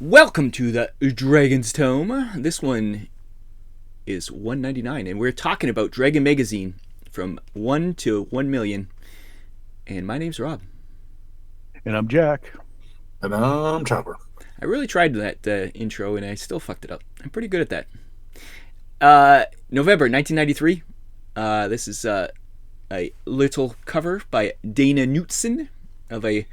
Welcome to the Dragon's Tome. This one is 199, and we're talking about Dragon Magazine from 1 to 1 million. And my name's Rob. And I'm Jack. And I'm Chopper. I really tried that intro, and I still fucked it up. I'm pretty good at that. November 1993. This is a little cover by Dana Knutson of a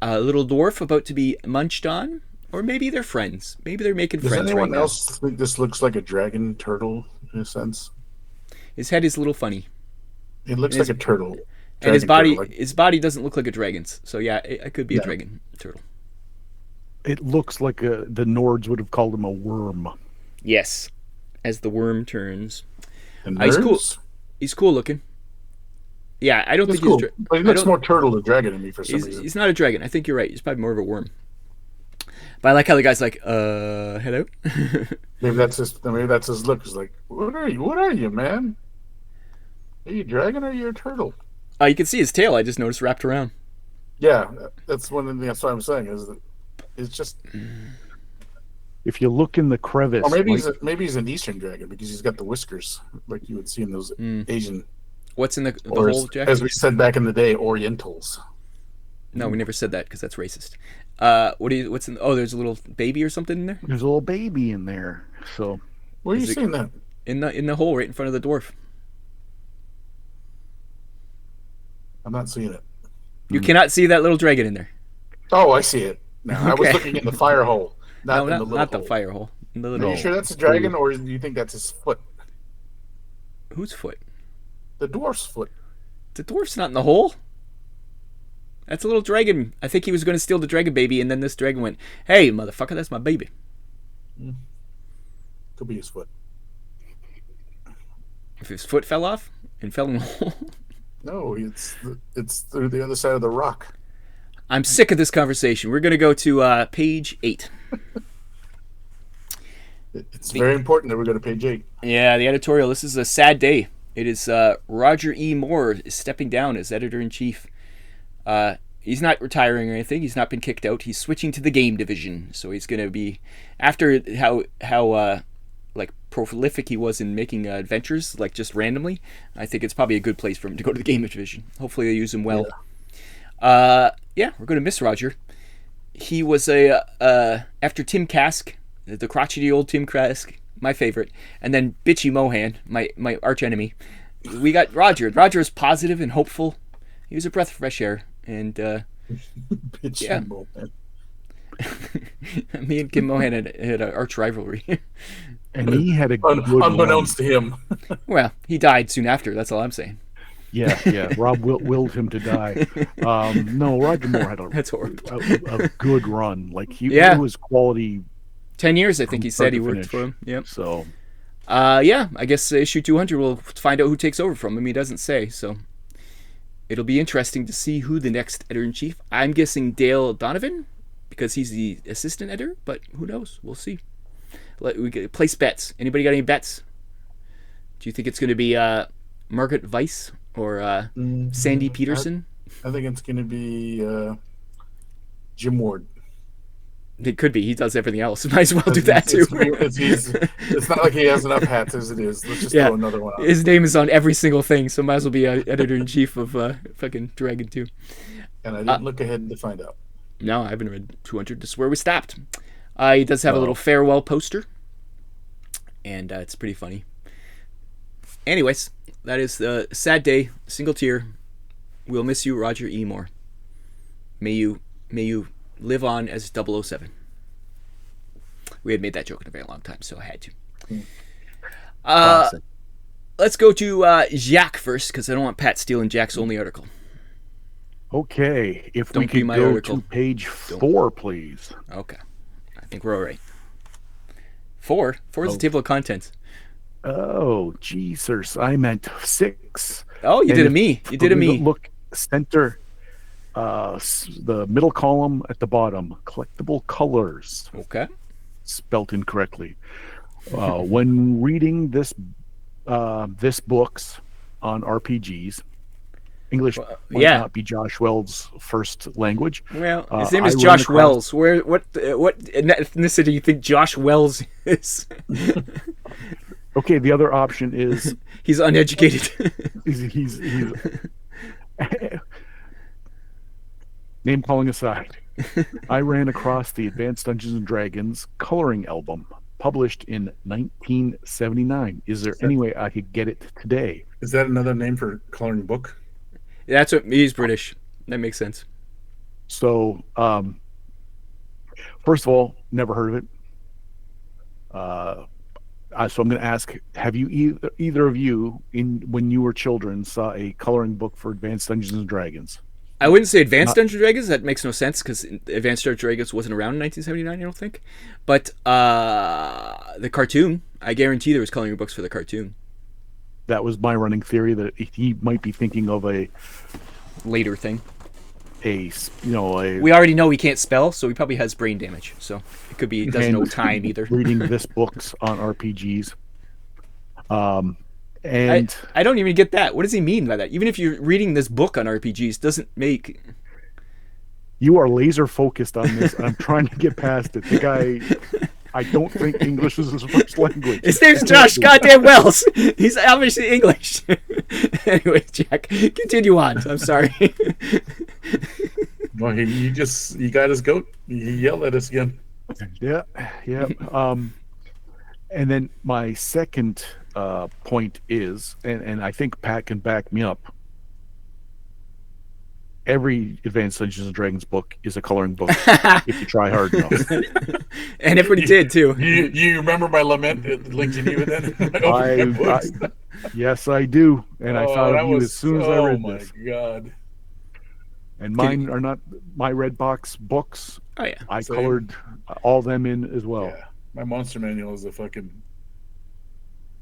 little dwarf about to be munched on. Or maybe they're friends. Maybe they're making Does friends anyone right else think this looks like a dragon turtle in a sense? His head is a little funny. It looks like a turtle. And his body turtle, his body doesn't look like a dragon's. So yeah, it could be a dragon turtle. It looks like the Nords would have called him a worm. Yes. As the worm turns. And He's cool. He's cool looking. Yeah, I don't think cool. he's But he looks more turtle than dragon to me for some reason. He's not a dragon. I think you're right. He's probably more of a worm. But I like how the guy's like, hello? Maybe that's his look. He's like, what are you, man? Are you a dragon or are you a turtle? You can see his tail, I just noticed, wrapped around. Yeah, that's one of the that's what I'm saying, is that it's just If you look in the crevice, or maybe he's an Eastern dragon because he's got the whiskers like you would see in those Asian. What's in the or hole, Jack? as we said back in the day, Orientals. No, we never said that because that's racist. What's in? Oh, there's a little baby or something in there. There's a little baby in there. So Where are you seeing that? In the hole right in front of the dwarf. I'm not seeing it. You cannot see that little dragon in there. Oh, I see it now. I was Okay. looking in the fire hole, not in the little not hole. the fire hole. In the Are little you sure that's a dragon, or do you think that's his foot? Whose foot? The dwarf's foot. The dwarf's not in the hole. That's a little dragon. I think he was going to steal the dragon baby, and then this dragon went, "Hey, motherfucker, that's my baby." Could be his foot. If his foot fell off and fell in the hole. No, it's through the other side of the rock. I'm sick of this conversation. We're going to go to page 8. It's very important that we go to page 8. Yeah, the editorial. This is a sad day. It is Roger E. Moore is stepping down as editor-in-chief. He's not retiring or anything. He's not been kicked out. He's switching to the game division. So he's going to be, after how like prolific he was in making adventures, like just randomly, I think it's probably a good place for him to go to the game division. Hopefully they use him well. Yeah, we're going to miss Roger. He was after Tim Kask, the crotchety old Tim Kask, my favorite, and then Bitchy Mohan, my arch enemy. We got Roger. Roger is positive and hopeful. He was a breath of fresh air, and yeah. Me and Kim Mohan had an arch rivalry. and he had a good unbeknownst to him. Well, he died soon after. That's all I'm saying. Yeah. Rob willed him to die. No, Roger Moore had That's horrible. a good run. Like he was quality. 10 years, I think he said he worked for him. Yep. So, yeah, I guess issue 200 we'll find out who takes over from him. He doesn't say, so it'll be interesting to see who the next editor-in-chief. I'm guessing Dale Donovan because he's the assistant editor, but who knows? We'll see. We place bets. Anybody got any bets? Do you think it's going to be Margaret Weiss or Sandy Peterson? I think it's going to be Jim Ward. It could be. He does everything else. Might as well do that too. It's not like he has enough hats as it is. Let's just throw another one out. His name is on every single thing, so might as well be editor-in-chief of fucking Dragon 2. And I didn't look ahead to find out. No, I haven't read 200. This is where we stopped. He does have a little farewell poster, and it's pretty funny. Anyways, that is the sad day. Single tear. We'll miss you, Roger E. Moore. May you live on as 007. We had made that joke in a very long time, so I had to. Let's go to Jack first, because I don't want Pat stealing Jack's only article. Okay, if Don't we be could my go article. to page 4, please. Okay. I think we're all right. 4? 4 is the table of contents. Oh, Jesus, I meant 6. Oh, you And did a if- me. You did a me. Look, center, the middle column at the bottom, collectible colors, Okay. spelt incorrectly. When reading this books on RPGs, English might yeah. not be Josh Wells' first language. Well, his name I is ran Josh across- Wells. What ethnicity do you think Josh Wells is? Okay, the other option is He's uneducated. he's name calling aside. I ran across the Advanced Dungeons and Dragons coloring album published in 1979. Is there any way I could get it today? Is that another name for coloring book? That's what he's British. That makes sense. So, first of all, never heard of it. So I'm going to ask: have you either of you, when you were children, saw a coloring book for Advanced Dungeons and Dragons? I wouldn't say Advanced Not- Dungeons and Dragons. That makes no sense because Advanced Dungeons and Dragons wasn't around in 1979. I don't think. But the cartoon, I guarantee there was coloring books for the cartoon. That was my running theory that he might be thinking of a Later thing. you know a We already know he can't spell, so he probably has brain damage. So it could be he doesn't know and time either. reading this books on RPGs. And I don't even get that. What does he mean by that? Even if you're reading this book on RPGs, doesn't make. you are laser focused on this. I'm trying to get past it. The guy, I don't think English is his first language. His name's Josh Goddamn Wells. He's obviously English. Anyway, Jack, continue on. I'm sorry. Well, he got his goat. He yelled at us again. Yeah. And then my second point is, and I think Pat can back me up. Every Advanced Dungeons and Dragons book is a coloring book if you try hard enough. And everybody did too. You remember my lament linked to you then? Opened my books. Yes, I do, and I thought that of you was as soon as I read my this. God. And mine are not my red box books. Oh yeah. I Same. colored all them in as well. Yeah. My monster manual is a fucking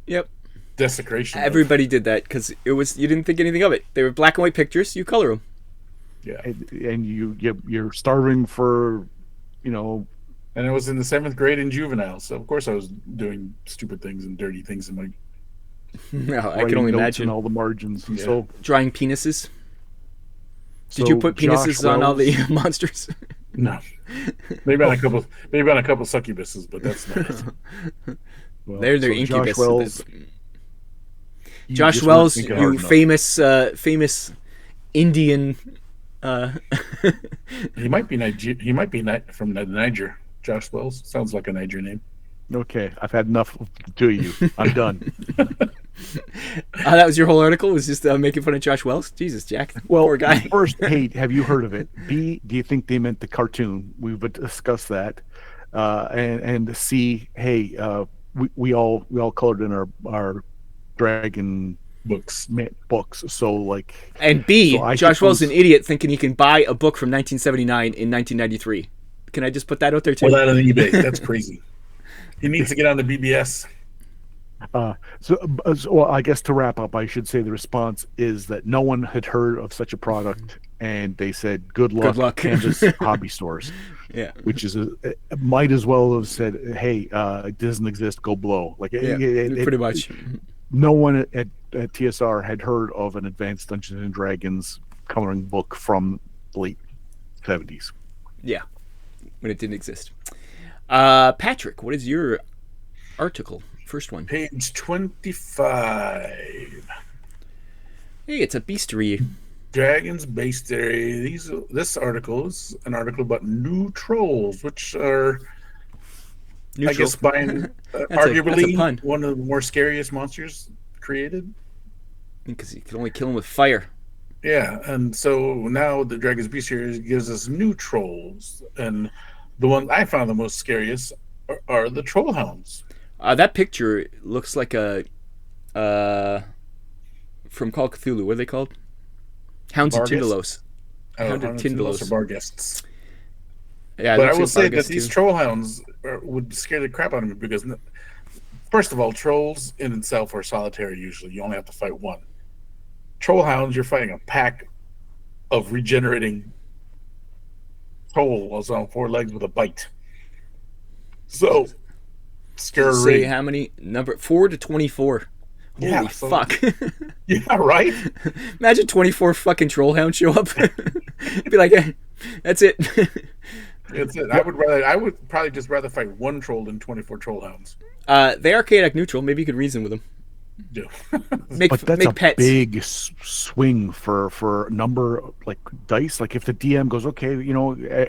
Yep. desecration. Everybody did that because it was you didn't think anything of it. They were black and white pictures. You color them. Yeah. And you're starving for, And it was in the 7th grade in juvenile, so of course I was doing stupid things and dirty things in my. No, I writing can only notes imagine. in all the margins. And Yeah. so Drawing penises. So Did you put Josh penises on all the Wells- monsters? No. Maybe on a couple succubuses, but that's not it. well, They're their so incubus. Josh Wells, you Josh just Wells, weren't thinking hard you enough. famous Indian. He might be from Niger. Josh Wells sounds like a Niger name. Okay, I've had enough to you. I'm done. That was your whole article. Was just making fun of Josh Wells. Jesus, Jack. Well, Poor guy. first, A, have you heard of it? B, do you think they meant the cartoon? We've discussed that. And C, hey, we all colored in our dragon Books. books. So like, And B, So I Josh Wells is an suppose- idiot thinking he can buy a book from 1979 in 1993. Can I just put that out there too? Pull that on eBay. That's crazy. He needs to get on the BBS. well, I guess to wrap up, I should say the response is that no one had heard of such a product, and they said, "Good luck, luck." Kansas hobby stores," Yeah. which is might as well have said, "Hey, it doesn't exist. Go blow." Like, Yeah, pretty much. no one at TSR had heard of an Advanced Dungeons and Dragons coloring book from the late 70s. Yeah. When it didn't exist. Patrick, what is your article? First one. Page 25. Hey, it's a beastery. Dragons Base Theory. This article is an article about new trolls, which are, I guess, by that's a arguably pun. one of the more scariest monsters created. Because you can only kill them with fire. Yeah, and so now the Dragons Beast series gives us new trolls, and the one I found the most scariest are the troll hounds. That picture looks like a from Call of Cthulhu. What are they called? Hounds of Barghest? Tindalos. Hound of Tindalos. Are Barghests. Yeah, it But I looks will like say that Barghest these too. troll hounds would scare the crap out of me because, first of all, trolls in itself are solitary usually. You only have to fight one. Troll hounds, you're fighting a pack of regenerating trolls on 4 legs with a bite. So, Say scary. how many? Number 4 to 24. Yeah, Holy so fuck. yeah, right. Imagine 24 fucking troll hounds show up. Be like, that's it. It's it. What I would probably just rather fight one troll than 24 troll hounds. They are chaotic neutral. Maybe you could reason with them. Do. but that's Make a pets. big swing for number like dice. Like if the DM goes, okay,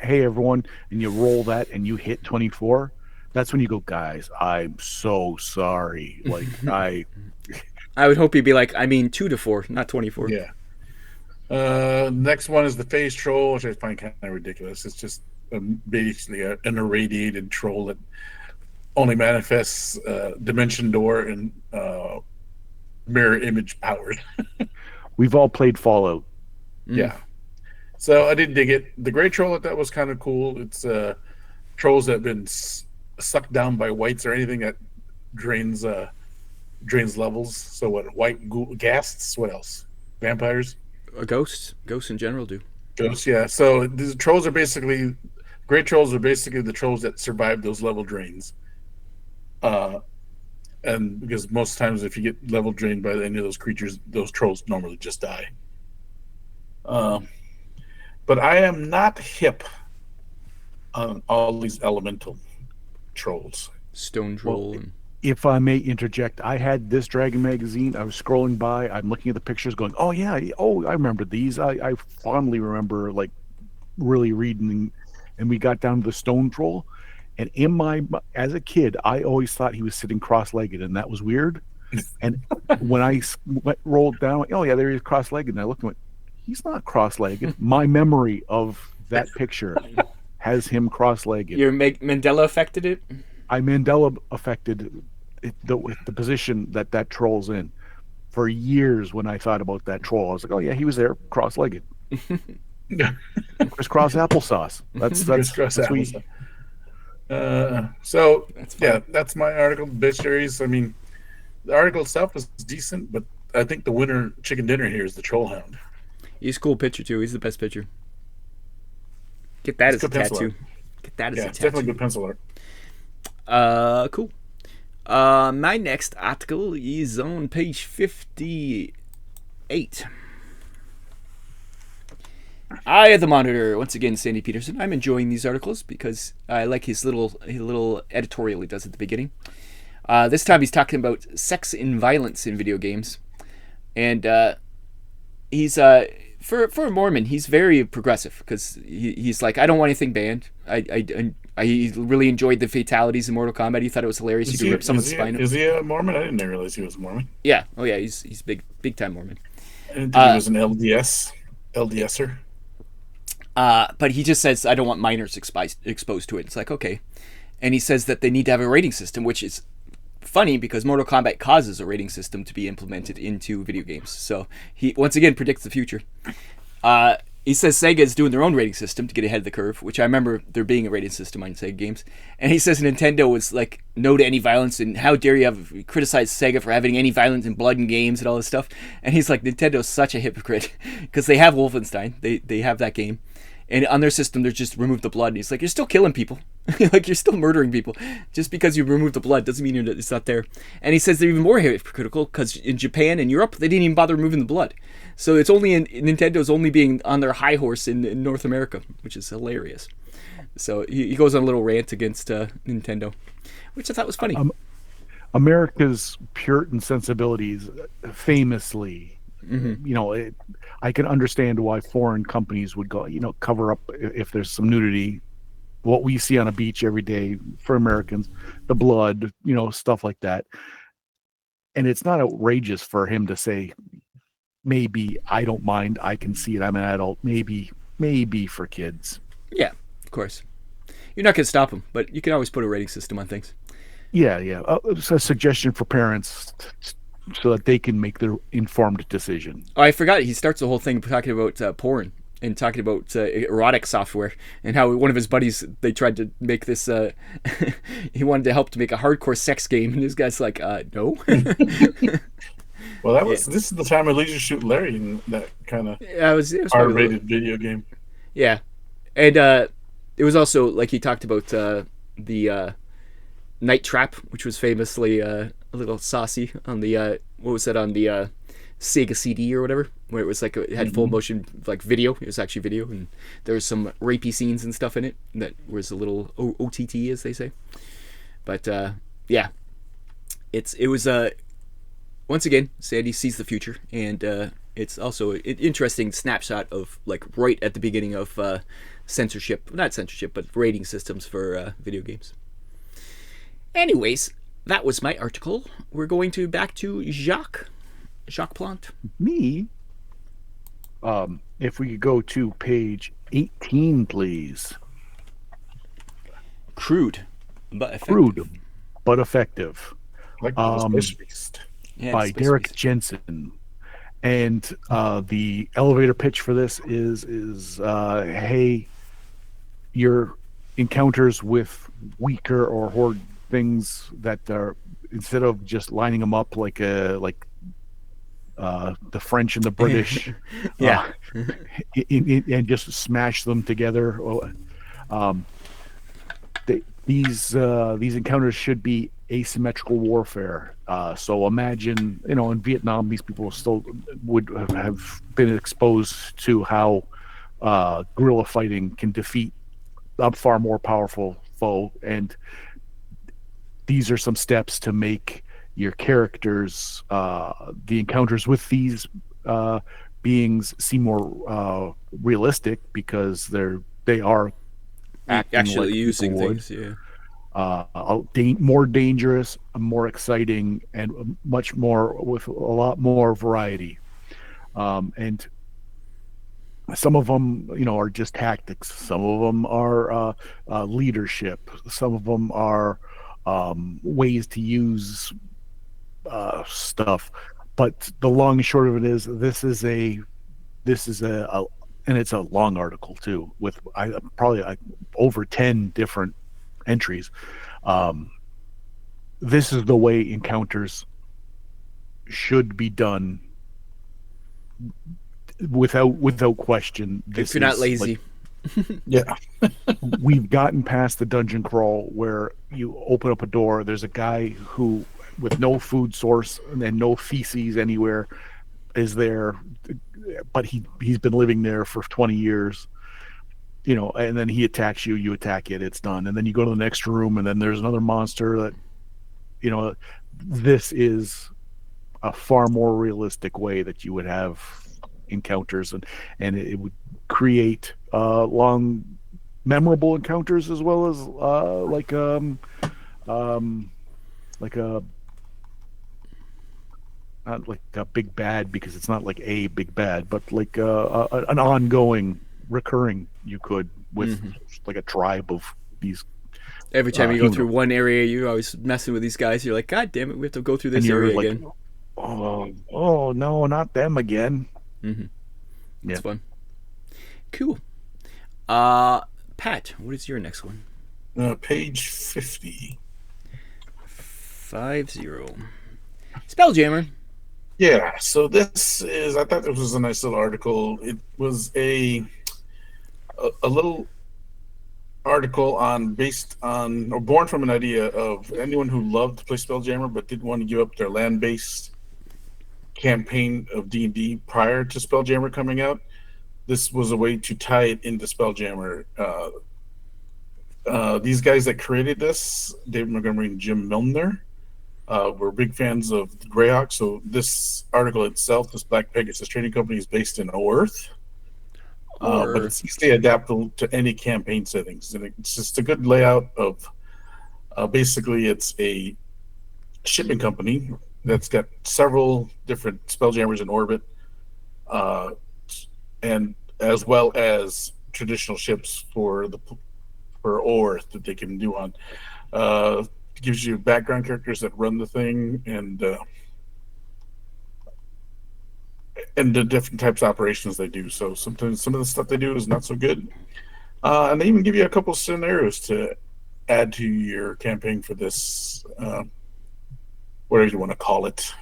hey everyone, and you roll that and you hit 24, that's when you go, guys, I'm so sorry. Like I would hope he'd be like, I mean 2 to 4, not 24. Yeah. Next one is the phase troll, which I find kind of ridiculous. It's just basically an irradiated troll that only manifests dimension door and mirror image powers. we've all played Fallout. Yeah. So I did dig it. The gray troll, that was kind of cool. It's trolls that have been sucked down by whites or anything that drains levels. So what? White ghasts. What else? Vampires. Ghosts in general do. Ghosts. Yeah. So these trolls are basically gray trolls are basically the trolls that survive those level drains. And because most times if you get level drained by any of those creatures, those trolls normally just die. But I am not hip on all these elemental trolls. Stone troll. Well, if I may interject, I had this Dragon magazine. I was scrolling by. I'm looking at the pictures, going, "Oh yeah, oh I remember these." I fondly remember like really reading, and we got down to the stone troll. And as a kid, I always thought he was sitting cross-legged, and that was weird. And when I rolled down, oh yeah, there he is cross-legged. And I looked and went, he's not cross-legged. My memory of that picture has him cross-legged. Your Mandela affected it? I Mandela affected the position that troll's in. For years when I thought about that troll, I was like, oh yeah, he was there cross-legged. Crisscross applesauce. That's applesauce. That's my article. Bestiaries. I mean, the article itself is decent, but I think the winner chicken dinner here is the troll hound. He's a cool pitcher too. He's the best pitcher. Get that as a tattoo. Get that as a tattoo. It's definitely good pencil art. Cool. My next article is on page 58. Eye of the Monitor. Once again, Sandy Peterson. I'm enjoying these articles because I like his little editorial he does at the beginning. This time he's talking about sex and violence in video games, and he's for a Mormon, he's very progressive because he's like, I don't want anything banned. I really enjoyed the fatalities in Mortal Kombat. He thought it was hilarious. You could rip someone's spine. Is he a Mormon? I didn't realize he was a Mormon. Yeah. Oh yeah. He's big time Mormon. I didn't think he was an LDSer. But he just says, I don't want minors exposed to it. It's like, okay. And he says that they need to have a rating system, which is funny because Mortal Kombat causes a rating system to be implemented into video games. So he, once again, predicts the future. He says Sega is doing their own rating system to get ahead of the curve, which I remember there being a rating system on Sega games. And he says Nintendo was like, no to any violence, and how dare you criticize Sega for having any violence and blood in games and all this stuff. And he's like, Nintendo's such a hypocrite because they have Wolfenstein. They have that game. And on their system, they're just remove the blood. And he's like, you're still killing people. Like, you're still murdering people. Just because you remove the blood doesn't mean it's not there. And he says they're even more hypocritical because in Japan and Europe, they didn't even bother removing the blood. So it's only Nintendo's only being on their high horse in North America, which is hilarious. So he goes on a little rant against Nintendo, which I thought was funny. America's Puritan sensibilities famously... Mm-hmm. I can understand why foreign companies would go, cover up if there's some nudity. What we see on a beach every day for Americans, the blood, stuff like that. And it's not outrageous for him to say, maybe I don't mind. I can see it. I'm an adult. Maybe for kids. Yeah, of course. You're not going to stop him, but you can always put a rating system on things. Yeah. It's a suggestion for parents so that they can make their informed decision. Oh, I forgot. He starts the whole thing talking about porn and talking about erotic software and how one of his buddies, they tried to make this, he wanted to help to make a hardcore sex game, and this guy's like, no. Well, this is the time of Leisure Suit Larry and that kind of it was R-rated video game. Yeah. And it was also, like, he talked about the Night Trap, which was famously a little saucy on the what was that on the Sega CD or whatever, where it was like it had full motion like video. It was actually video, and there was some rapey scenes and stuff in it that was a little OTT, as they say. But yeah, it was once again, Sandy sees the future, and it's also an interesting snapshot of like right at the beginning of censorship, not censorship, but rating systems for video games. Anyways, that was my article. We're going to back to Jacques Plante. Me? If we could go to page 18, please. Crude, but effective. Crude, but effective. Like the Space Beast. Yeah, By Space Derek Beast. Jensen. And the elevator pitch for this is hey, your encounters with weaker or horde things that are, instead of just lining them up like the French and the British, Yeah. and just smash them together. These encounters should be asymmetrical warfare. So imagine, in Vietnam, these people still would have been exposed to how guerrilla fighting can defeat a far more powerful foe, and these are some steps to make your characters, the encounters with these beings, seem more realistic, because they are acting Actually like using people would. things, yeah. More dangerous, more exciting, and much more, with a lot more variety. And some of them, are just tactics. Some of them are leadership. Some of them are ways to use stuff. But the long and short of it is, this is a and it's a long article too, with probably over 10 different entries. This is the way encounters should be done, without question. If you're not lazy. Yeah. We've gotten past the dungeon crawl where you open up a door, there's a guy who, with no food source and no feces anywhere, is there, but he's been living there for 20 years, and then he attacks you, you attack it, it's done. And then you go to the next room, and then there's another monster that, this is a far more realistic way that you would have encounters, and it would create long, memorable encounters, as well as like a not like a big bad, because it's not like a big bad, but like an ongoing, recurring, you could, with like a tribe of these. Every time you go through one area, you're always messing with these guys. You're like, God damn it, we have to go through this area like, again. Oh no, not them again. It's fun. Cool. Pat, what is your next one? Page 50. 50. Spelljammer. Yeah, so this is, I thought this was a nice little article. It was a little article based on, or born from an idea of anyone who loved to play Spelljammer but didn't want to give up their land-based campaign of D&D prior to Spelljammer coming out. This was a way to tie it into Spelljammer. These guys that created this, David Montgomery and Jim Milner, were big fans of the Greyhawk. So this article itself, this Black Pegasus trading company, is based in Earth. But it's easily adaptable to any campaign settings. And it's just a good layout of, basically it's a shipping company that's got several different Spelljammers in orbit, and as well as traditional ships for Earth that they can do on. It gives you background characters that run the thing, and the different types of operations they do. So sometimes some of the stuff they do is not so good. And they even give you a couple scenarios to add to your campaign for this, whatever you want to call it,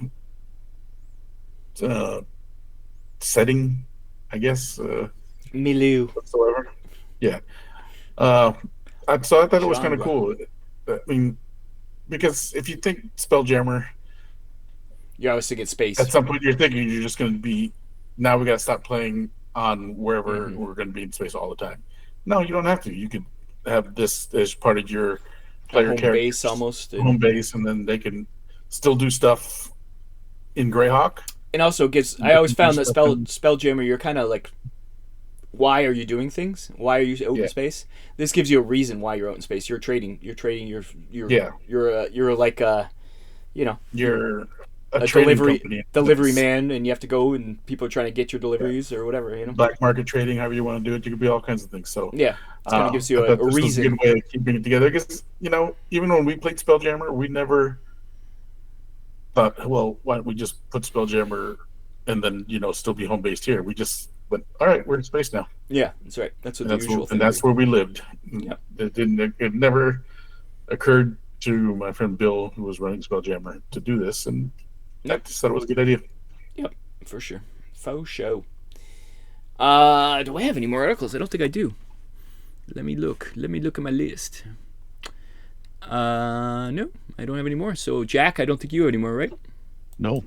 setting, I guess. Milieu. Whatsoever. Yeah. So I thought it was kind of Genre. cool. I mean, because if you think Spelljammer, You always think it's space. At some point, you're thinking you're just going to be. Now we got to stop playing on wherever we're going to be in space all the time. No, you don't have to. You could have this as part of your player home character base almost. home base, and then they can still do stuff in Greyhawk. And also gives. I always found that Spelljammer, you're kind of like, why are you doing things? Why are you out in space? This gives you a reason why you're out in space. You're trading. You're like You're a delivery man, and you have to go, and people are trying to get your deliveries or whatever. Black market trading, however you want to do it. You could be all kinds of things. So yeah, it kind of gives you a reason. A good way of keeping it together. Because even when we played Spelljammer, we never thought, well, why don't we just put Spelljammer and then still be home based here? We just went, all right, we're in space now. Yeah, that's right. That's what and that's where we lived. Yeah, it never occurred to my friend Bill, who was running Spelljammer, to do this, and I just thought it was a good idea. Yep, for sure. Faux show. Do I have any more articles? I don't think I do. Let me look. Let me look at my list. No, I don't have any more. So, Jack, I don't think you have any more, right? No.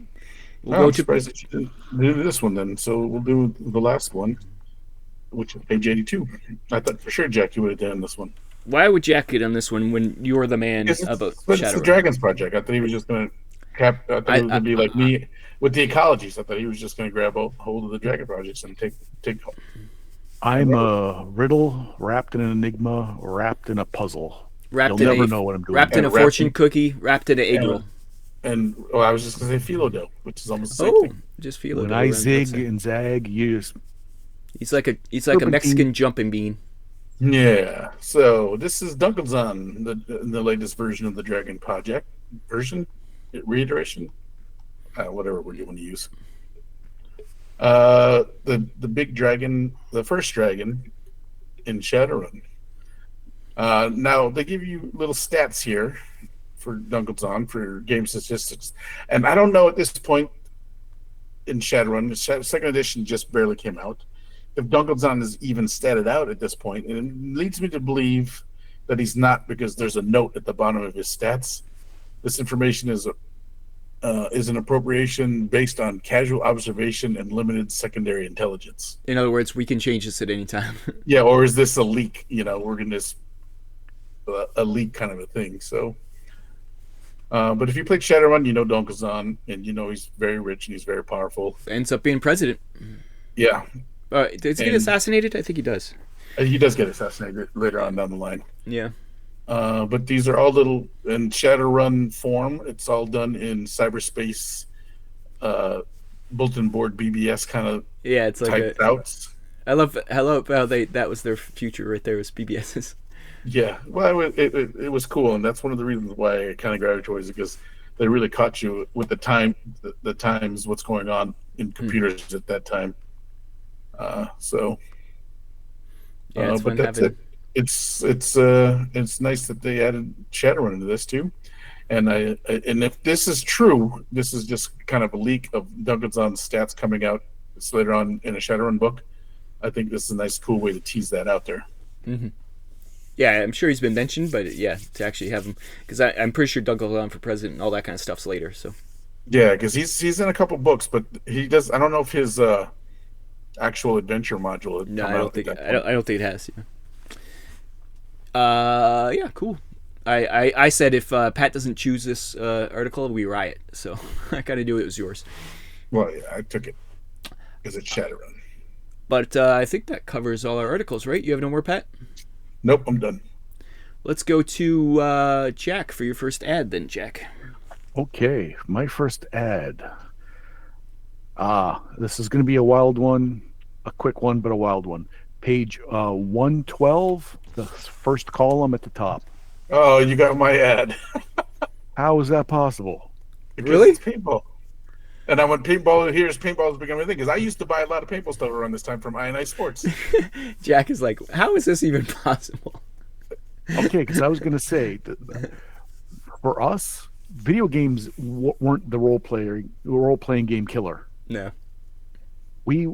I'm surprised that you didn't do this one then. So we'll do the last one, which is page 82. I thought for sure, Jack, you would have done this one. Why would Jack get on this one when you're the man about Shadowrun? It's the Dragons Project. I thought he was just going to I thought it was going to be like me with the ecologies. I thought he was just going to grab a hold of the Dragon Projects and take home. I'm a riddle wrapped in an enigma, wrapped in a puzzle. You'll never know what I'm doing. Wrapped in a fortune cookie, wrapped in an egg roll. And I was just going to say philo dough, which is almost the same thing. Just philo when dough. When I zig and zag, you just... He's like a Mexican jumping bean. Yeah. So this is Dunkelzahn, the latest version of the Dragon Project. Reiteration? Whatever word you want to use. The big dragon, the first dragon in Shadowrun. Now, they give you little stats here for Dunkelzahn, for game statistics. And I don't know at this point in Shadowrun, the second edition just barely came out, if Dunkelzahn is even statted out at this point. And it leads me to believe that he's not, because there's a note at the bottom of his stats. This information is an appropriation based on casual observation and limited secondary intelligence. In other words, we can change this at any time. Yeah, or is this a leak? We're going to a leak kind of a thing. So, but if you played Shadowrun, Dunkelzahn, and he's very rich and he's very powerful. Ends up being president. Yeah. Does he get assassinated? I think he does. He does get assassinated later on down the line. Yeah. But these are all little in Shadowrun form. It's all done in cyberspace, bulletin board BBS kind of. Yeah, it's like typed outs. I love how that was their future right there, was BBSs. Yeah, well, it was cool, and that's one of the reasons why I kind of gravitated towards it, because they really caught you with the times, what's going on in computers at that time. Yeah, but that's it. It's nice that they added Shadowrun into this too, and if this is true, this is just kind of a leak of Dunkelzahn's stats coming out later on in a Shadowrun book. I think this is a nice, cool way to tease that out there. Mm-hmm. Yeah, I'm sure he's been mentioned, but yeah, to actually have him, because I'm pretty sure Dunkelzahn for president and all that kind of stuff's later. So yeah, because he's in a couple books, but he does. I don't know if his actual adventure module. No, I don't think it has. Yeah. Yeah, cool. I said if Pat doesn't choose this article, we riot. So I kind of knew it was yours. Well, yeah, I took it because it's Shadowrun. But I think that covers all our articles, right? You have no more, Pat? Nope, I'm done. Let's go to Jack for your first ad then, Jack. Okay, my first ad. This is going to be a wild one, a quick one, but a wild one. Page 112, the first column at the top. Oh, you got my ad. How is that possible? Because really? It's paintball. And I went paintball. Here's paintball has become a thing, because I used to buy a lot of paintball stuff around this time from INI Sports. Jack is like, how is this even possible? Okay, because I was going to say, for us, video games weren't the role playing game killer. No. We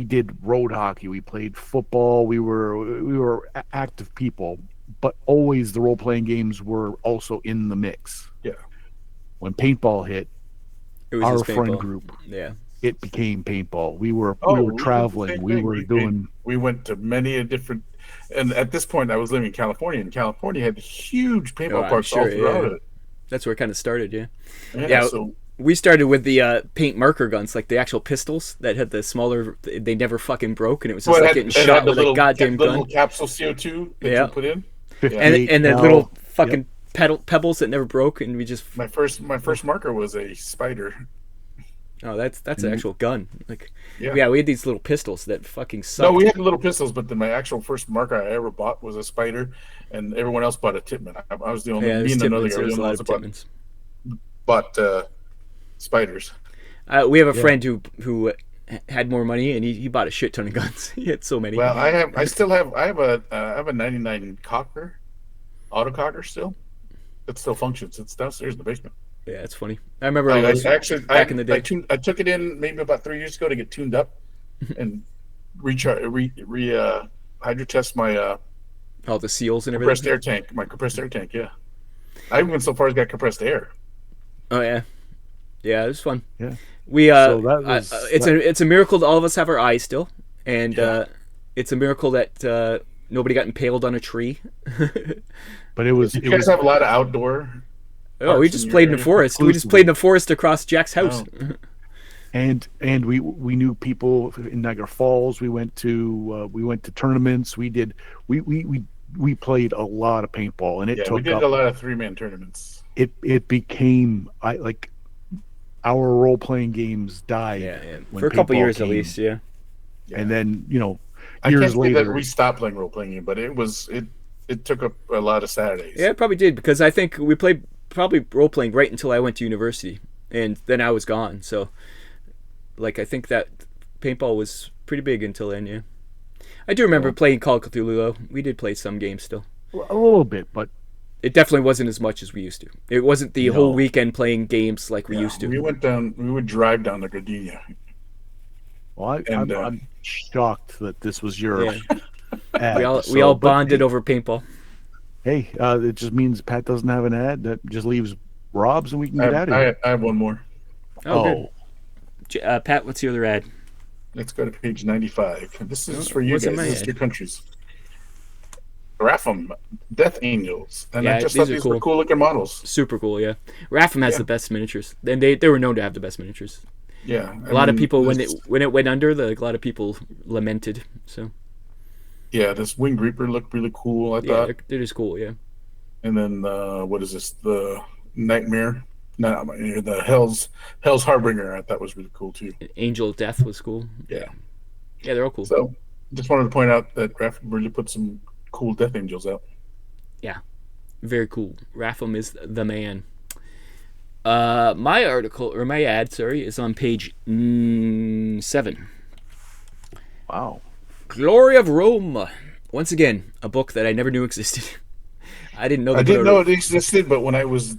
did road hockey. We played football. We were active people, but always the role playing games were also in the mix. Yeah. when paintball hit, It was our just friend paintball. group, Yeah. it became paintball. We were We did the traveling. same We thing. were doing. We went to many a different, and at this point, I was living in California, and California had huge Oh, paintball I'm parks all sure. throughout Yeah. it. That's where it kind of started. Yeah. Yeah, Yeah. so We started with the paint marker guns, like the actual pistols that had the smaller. They never fucking broke, and it was just well, like getting shot with a goddamn the little gun. capsule CO2 that Yeah. you put in. Yeah, 58 And the cal. little Yep. fucking pebbles that never broke, and we just. my first marker was a spider. Oh, that's an actual gun. Like, Yeah. yeah, we had these little pistols that fucking No, sucked. we had the little pistols, but then my actual first marker I ever bought was a spider, and everyone else bought a Titman. I was the only, Yeah, me there's and another Titmans. guy There were the was a only lot ones of that Titmans. bought spiders. We have a Yeah. friend who had more money, and he bought a shit ton of guns. He had so many. Well, I have a 99 cocker, auto cocker still. It still functions. It's downstairs in the basement. Yeah, it's funny. I remember I was back in the day. I took it in maybe about 3 years ago to get tuned up and hydro test my All the seals and compressed everything. air tank. My compressed air tank. Yeah, I even went so far as got compressed air. Oh yeah, yeah, it was fun. Yeah. We So that was it's a miracle that all of us have our eyes still, and Yeah. it's a miracle that nobody got impaled on a tree. But it was. You It guys was. have a lot of outdoor. Oh, we parks just in played in your the area? forest. We just played in the forest across Jack's house. Oh. And we knew people in Niagara Falls. We went to tournaments. We played a lot of paintball, and it Yeah, we took did up. a lot of 3-man tournaments. It became our role playing games died. Yeah. when For a couple paintball years at came. least. Yeah. Yeah. And then I can't years say later, that we stopped playing role playing game, but it took up a lot of Saturdays. Yeah, it probably did because I think we played probably role playing right until I went to university, and then I was gone. So, like, I think that paintball was pretty big until then. Yeah, I do remember playing Call of Cthulhu though. We did play some games still. a little bit, but It definitely wasn't as much as we used to. It wasn't the whole weekend playing games like we used to. We would drive down to Gardenia. well, I'm shocked that this was your. Yeah. ad. We So, all but bonded over paintball. Hey, it just means Pat doesn't have an ad. That just leaves Rob's, and we can get out of here. I have one more. Oh, good. Pat, what's your other ad? Let's go to page 95. This is for you what's in guys. my This is head? your countries. Rapham, Death Angels. And Yeah, I just these thought are these cool. were cool looking models. Super cool, yeah. Rapham has Yeah. the best miniatures, and they were known to have the best miniatures. Yeah. A lot of people when it went under, a lot of people lamented. So Yeah, this Winged Reaper looked really cool, I yeah, thought. they're just cool, yeah. And then what is this? The Nightmare. No, the Hell's Harbinger. I thought was really cool too. Angel of Death was cool. Yeah. Yeah, they're all cool. So just wanted to point out that Raph really put some cool Death Angels out. Very cool. Rapham is the man. My article or my ad, sorry, is on page 7. Wow. Glory of Rome. Once again, a book that I never knew existed. I didn't know. I didn't know it existed, but when I was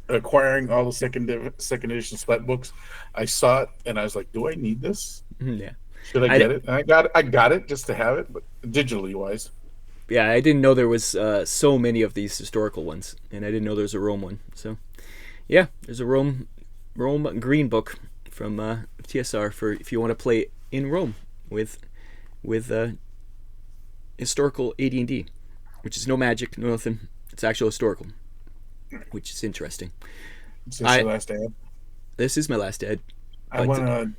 acquiring all the second edition Splat books, I saw it and I was like, "Do I need this? Yeah, Should I get it?" And I got it just to have it, but digitally wise. yeah. I didn't know there was so many of these historical ones, and I didn't know there was a Rome one. So, yeah, there's a Rome green book from TSR for if you want to play in Rome with historical AD&D, which is no magic, no nothing. It's actual historical, which is interesting. Is this the last ad? This is my last ad. I want to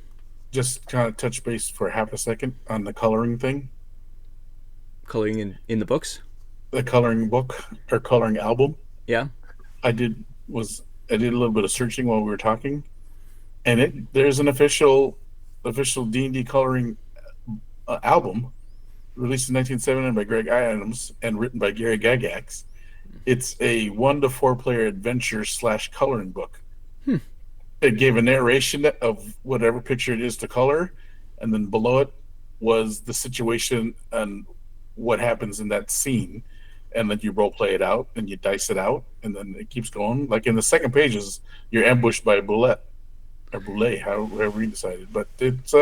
just kind of touch base for half a second on the coloring thing. Coloring in the books. The coloring book or coloring album. Yeah. I did a little bit of searching while we were talking, and there's an official D&D coloring album released in 1979 by Greg Adams and written by Gary Gygax. It's a 1 to 4 player adventure / coloring book. It gave a narration of whatever picture it is to color, and then below it was the situation and what happens in that scene, and then you role play it out and you dice it out, and then it keeps going. Like in the second pages, you're ambushed by a boulette or boulet, however you decided. But it's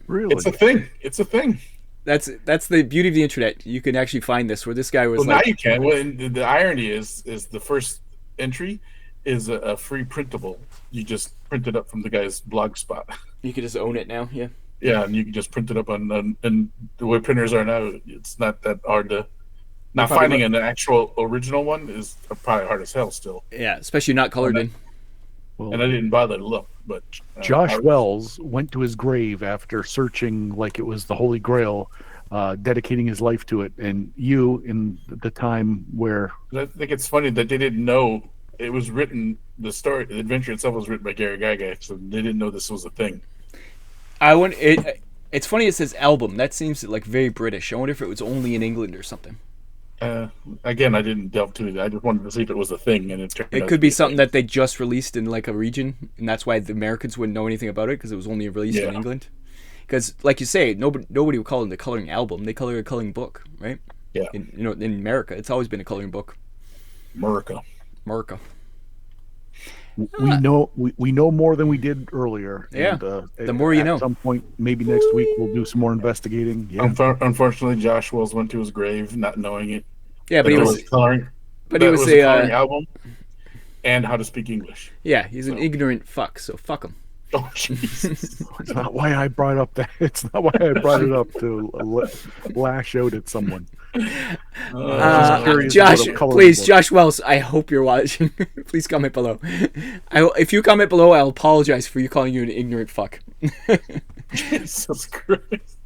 Really? it's a thing. It's a thing. That's the beauty of the internet. You can actually find this where this guy was Well, like, now you can. Well, and the irony is the first entry is a free printable. You just print it up from the guy's blog spot. You could just own it now. Yeah. Yeah, and you can just print it up on and the way printers are now, it's not that hard to. Now finding an actual original one is probably hard as hell still. Yeah, especially not colored in. Well, and I didn't bother to look, but Josh Wells went to his grave after searching like it was the Holy Grail, dedicating his life to it. And you, in the time where I think it's funny that they didn't know it was written. The story, the adventure itself, was written by Gary Gygax, so they didn't know this was a thing. It's funny it says album. That seems like very British. I wonder if it was only in England or something. Again, I didn't delve too into it. I just wanted to see if it was a thing, and it could be something that they just released in like a region, and that's why the Americans wouldn't know anything about it because it was only released in England. Because, like you say, nobody would call it the coloring album. They call it a coloring book, right? Yeah. In America, it's always been a coloring book. America. We know more than we did earlier. Yeah. And, the more you know. At some point, maybe next week, we'll do some more investigating. Yeah. Unfortunately, Josh Wells went to his grave not knowing it. Yeah, but he was coloring. But he was a coloring album, and how to speak English. Yeah, he's an ignorant fuck. So fuck him. Oh Jesus! It's not why I brought up that. It's not why I brought it up to lash out at someone. Josh, please, Josh Wells, I hope you're watching. Please comment below. If you comment below, I'll apologize for you calling you an ignorant fuck. Jesus Christ.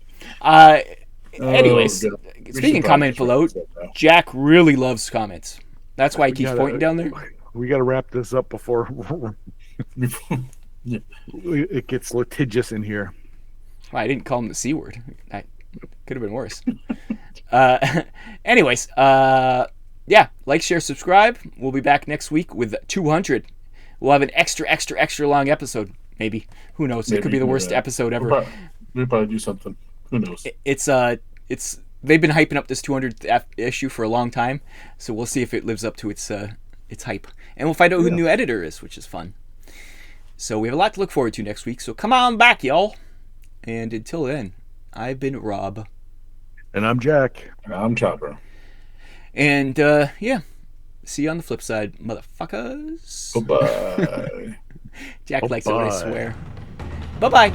Anyways, speaking of comment below, Jack really loves comments. That's why he keeps pointing down there. We got to wrap this up before it gets litigious in here. Well, I didn't call him the C word. That could have been worse. Anyways, yeah, like, share, subscribe. We'll be back next week with 200. We'll have an extra long episode. Maybe. Who knows? It could be the worst episode ever. We'll probably do something. Who knows? It's they've been hyping up this 200th issue for a long time, so we'll see if it lives up to its hype, and we'll find out who the new editor is, which is fun. So we have a lot to look forward to next week. So come on back, y'all. And until then, I've been Rob, and I'm Jack, and I'm Chopper, and yeah, see you on the flip side, motherfuckers. Bye bye. Jack likes it when I swear. Bye bye.